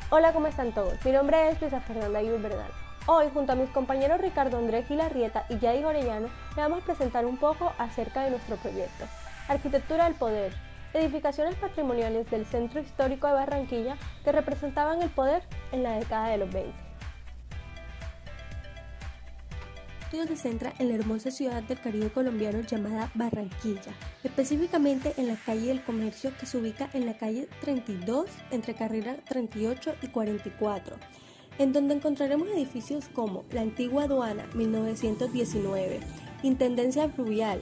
Hola, ¿cómo están todos? Mi nombre es Luisa Fernanda Iber Bernal. Hoy, junto a mis compañeros Ricardo Andrés Gilarrieta y Yadi Orellano, le vamos a presentar un poco acerca de nuestro proyecto. Arquitectura del Poder, edificaciones patrimoniales del Centro Histórico de Barranquilla que representaban el poder en la década de los 20. Todo se centra en la hermosa ciudad del Caribe colombiano llamada Barranquilla, específicamente en la calle del Comercio que se ubica en la calle 32 entre carrera 38 y 44, en donde encontraremos edificios como la antigua aduana 1919, Intendencia Fluvial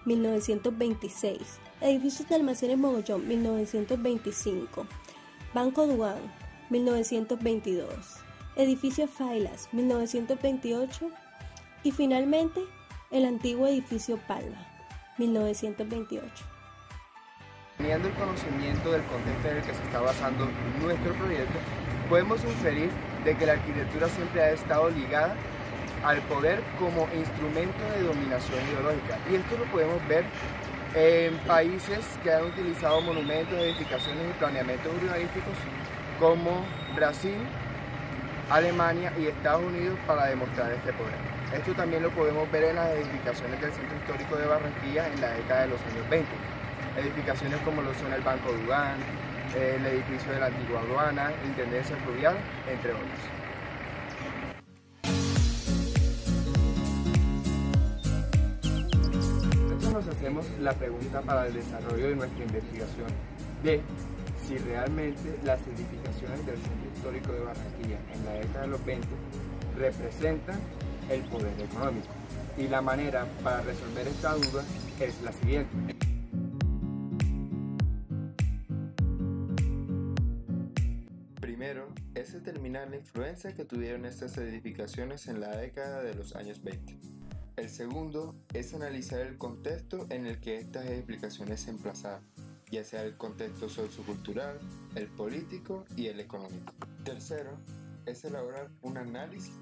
1926, edificios de almacenes Mogollón 1925, Banco Duan 1922, edificio Failas 1928, y finalmente, el antiguo edificio Palma, 1928. Teniendo el conocimiento del contexto en el que se está basando nuestro proyecto, podemos inferir de que la arquitectura siempre ha estado ligada al poder como instrumento de dominación ideológica. Y esto lo podemos ver en países que han utilizado monumentos, edificaciones y planeamientos urbanísticos como Brasil, Alemania y Estados Unidos para demostrar este poder. Esto también lo podemos ver en las edificaciones del Centro Histórico de Barranquilla en la década de los años 20. Edificaciones como lo son el Banco Duan, el edificio de la antigua aduana, Intendencia Fluvial, entre otros. Nosotros nos hacemos la pregunta para el desarrollo de nuestra investigación de si realmente las edificaciones del Centro Histórico de Barranquilla en la década de los 20 representan el poder económico. Y la manera para resolver esta duda es la siguiente. Primero, es determinar la influencia que tuvieron estas edificaciones en la década de los años 20. El segundo es analizar el contexto en el que estas edificaciones se emplazaron, ya sea el contexto sociocultural, el político y el económico. Tercero, es elaborar un análisis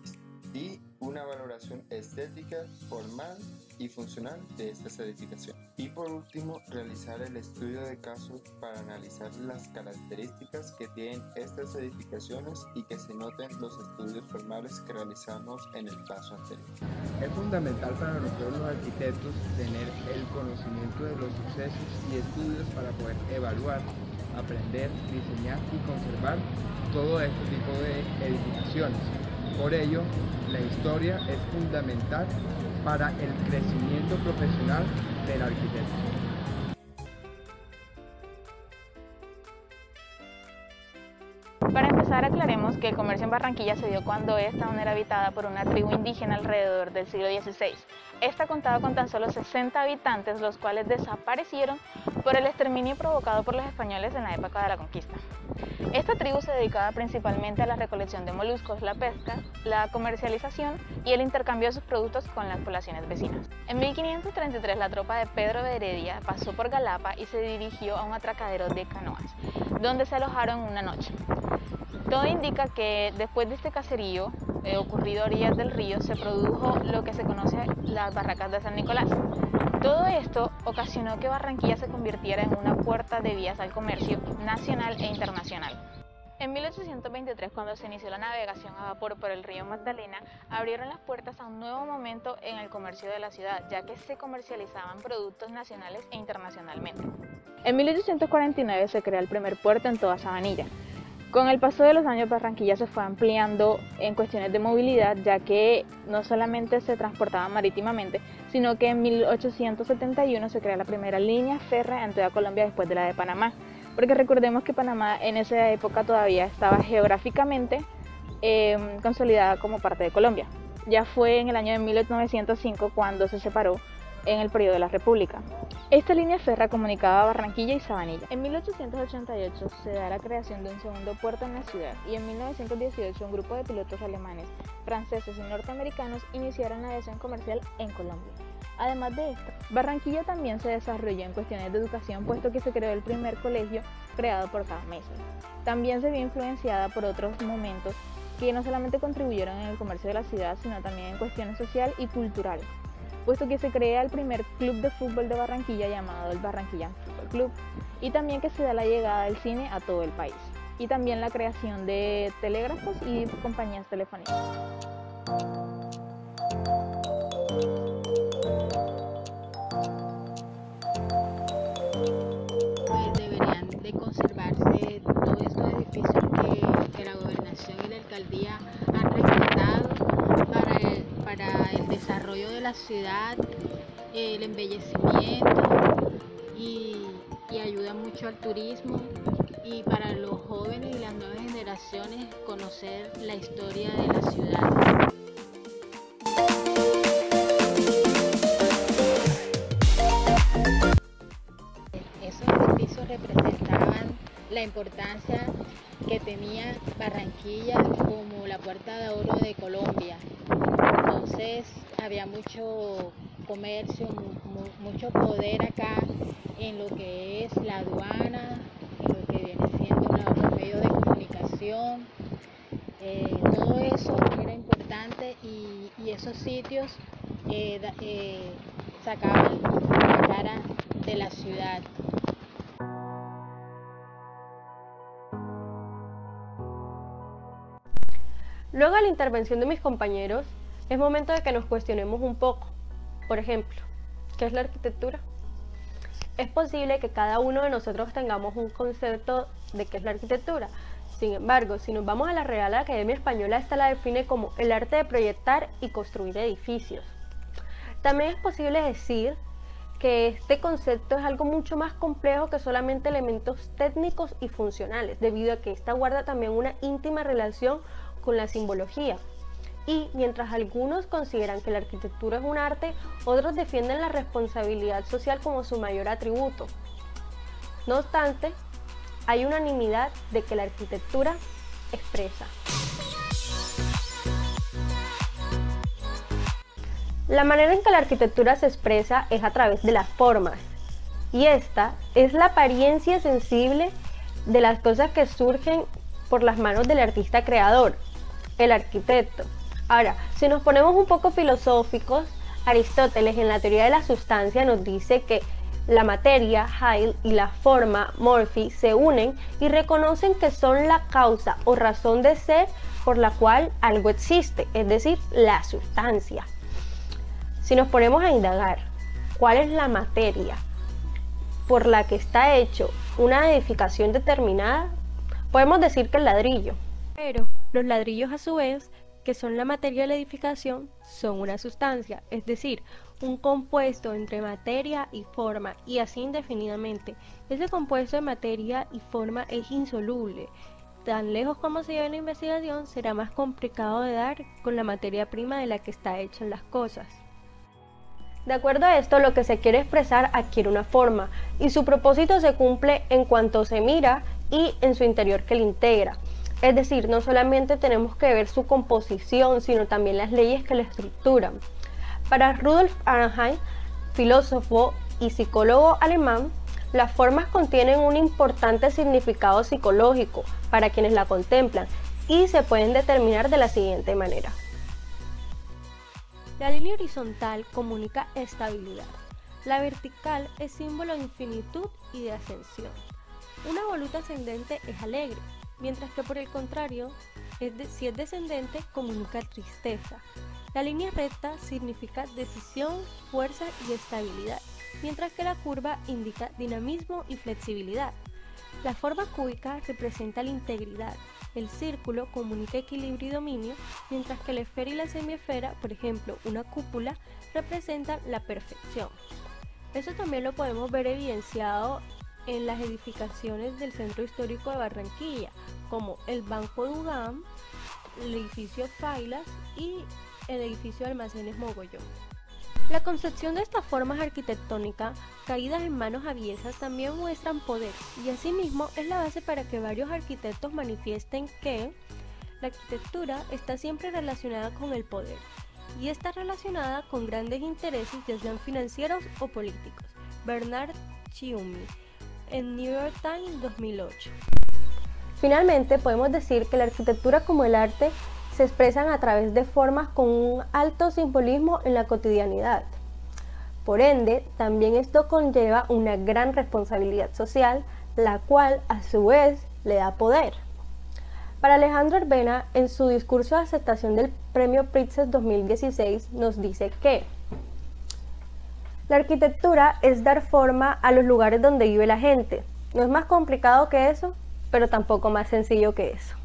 y una valoración estética, formal y funcional de estas edificaciones. Y por último, realizar el estudio de caso para analizar las características que tienen estas edificaciones y que se noten los estudios formales que realizamos en el paso anterior. Es fundamental para nosotros los arquitectos tener el conocimiento de los sucesos y estudios para poder evaluar, aprender, diseñar y conservar todo este tipo de edificaciones. Por ello, la historia es fundamental para el crecimiento profesional del arquitecto. Para empezar, aclaremos que el comercio en Barranquilla se dio cuando esta aún era habitada por una tribu indígena alrededor del siglo XVI. Esta contaba con tan solo 60 habitantes, los cuales desaparecieron por el exterminio provocado por los españoles en la época de la conquista. Esta tribu se dedicaba principalmente a la recolección de moluscos, la pesca, la comercialización y el intercambio de sus productos con las poblaciones vecinas. En 1533 la tropa de Pedro de Heredia pasó por Galapa y se dirigió a un atracadero de canoas, donde se alojaron una noche. Todo indica que después de este caserío, ocurrido a orillas del río, se produjo lo que se conoce las barracas de San Nicolás. Todo esto ocasionó que Barranquilla se convirtiera en una puerta de vías al comercio nacional e internacional. En 1823, cuando se inició la navegación a vapor por el río Magdalena, abrieron las puertas a un nuevo momento en el comercio de la ciudad, ya que se comercializaban productos nacionales e internacionalmente. En 1849 se crea el primer puerto en toda Sabanilla. Con el paso de los años, Barranquilla se fue ampliando en cuestiones de movilidad, ya que no solamente se transportaba marítimamente, sino que en 1871 se crea la primera línea férrea en toda Colombia después de la de Panamá. Porque recordemos que Panamá en esa época todavía estaba geográficamente consolidada como parte de Colombia. Ya fue en el año de 1905 cuando se separó en el periodo de la República. Esta línea férrea comunicaba Barranquilla y Sabanilla. En 1888 se da la creación de un segundo puerto en la ciudad y en 1918 un grupo de pilotos alemanes, franceses y norteamericanos iniciaron la aviación comercial en Colombia. Además de esto, Barranquilla también se desarrolló en cuestiones de educación, puesto que se creó el primer colegio creado por cada mesa. También se vio influenciada por otros momentos que no solamente contribuyeron en el comercio de la ciudad, sino también en cuestiones social y culturales, puesto que se crea el primer club de fútbol de Barranquilla llamado el Barranquilla Fútbol Club, y también que se da la llegada del cine a todo el país. y también la creación de telégrafos y compañías telefónicas. Pues deberían de conservarse todos estos edificios que la gobernación y la alcaldía han rescatado para el desarrollo de la ciudad, el embellecimiento y ayuda mucho al turismo, y para los jóvenes y las nuevas generaciones conocer la historia de la ciudad. Esos edificios representaban la importancia que tenía Barranquilla como la puerta de oro de Colombia. Entonces había mucho comercio, mucho poder acá en lo que es la aduana, en lo que viene siendo los medios de comunicación. Todo eso era importante y esos sitios sacaban la cara de la ciudad. Luego de la intervención de mis compañeros, es momento de que nos cuestionemos un poco. Por ejemplo, ¿qué es la arquitectura? Es posible que cada uno de nosotros tengamos un concepto de qué es la arquitectura. Sin embargo, si nos vamos a la Real Academia Española, esta la define como el arte de proyectar y construir edificios. También es posible decir que este concepto es algo mucho más complejo que solamente elementos técnicos y funcionales, debido a que esta guarda también una íntima relación con la simbología. Y mientras algunos consideran que la arquitectura es un arte, otros defienden la responsabilidad social como su mayor atributo. No obstante, hay unanimidad de que la arquitectura expresa. La manera en que la arquitectura se expresa es a través de las formas, y esta es la apariencia sensible de las cosas que surgen por las manos del artista creador, el arquitecto. Ahora, si nos ponemos un poco filosóficos, Aristóteles en la teoría de la sustancia nos dice que la materia, Heil, y la forma, Morphy, se unen y reconocen que son la causa o razón de ser por la cual algo existe, es decir, la sustancia. Si nos ponemos a indagar, ¿cuál es la materia por la que está hecho una edificación determinada? Podemos decir que el ladrillo. Pero los ladrillos, a su vez, que son la materia de la edificación, son una sustancia, es decir, un compuesto entre materia y forma, y así indefinidamente. Ese compuesto de materia y forma es insoluble. Tan lejos como se lleve la investigación, será más complicado de dar con la materia prima de la que está hecha las cosas. De acuerdo a esto, lo que se quiere expresar adquiere una forma, y su propósito se cumple en cuanto se mira y en su interior que le integra. Es decir, no solamente tenemos que ver su composición, sino también las leyes que la estructuran. Para Rudolf Arnheim, filósofo y psicólogo alemán, las formas contienen un importante significado psicológico para quienes la contemplan y se pueden determinar de la siguiente manera. La línea horizontal comunica estabilidad. La vertical es símbolo de infinitud y de ascensión. Una voluta ascendente es alegre, mientras que por el contrario, si es descendente, comunica tristeza. La línea recta significa decisión, fuerza y estabilidad, mientras que la curva indica dinamismo y flexibilidad. La forma cúbica representa la integridad. El círculo comunica equilibrio y dominio, mientras que la esfera y la semiesfera, por ejemplo, una cúpula, representan la perfección. Eso también lo podemos ver evidenciado en las edificaciones del centro histórico de Barranquilla, como el Banco Dugam, el edificio Failas y el edificio de Almacenes Mogollón. La concepción de estas formas arquitectónicas caídas en manos aviesas también muestran poder, y asimismo es la base para que varios arquitectos manifiesten que la arquitectura está siempre relacionada con el poder, y está relacionada con grandes intereses, ya sean financieros o políticos. Bernard Chiumi, en New York Times 2008. Finalmente, podemos decir que la arquitectura como el arte se expresan a través de formas con un alto simbolismo en la cotidianidad. Por ende, también esto conlleva una gran responsabilidad social, la cual a su vez le da poder. Para Alejandro Arbena, en su discurso de aceptación del Premio Pritzker 2016, nos dice que la arquitectura es dar forma a los lugares donde vive la gente. No es más complicado que eso, pero tampoco más sencillo que eso.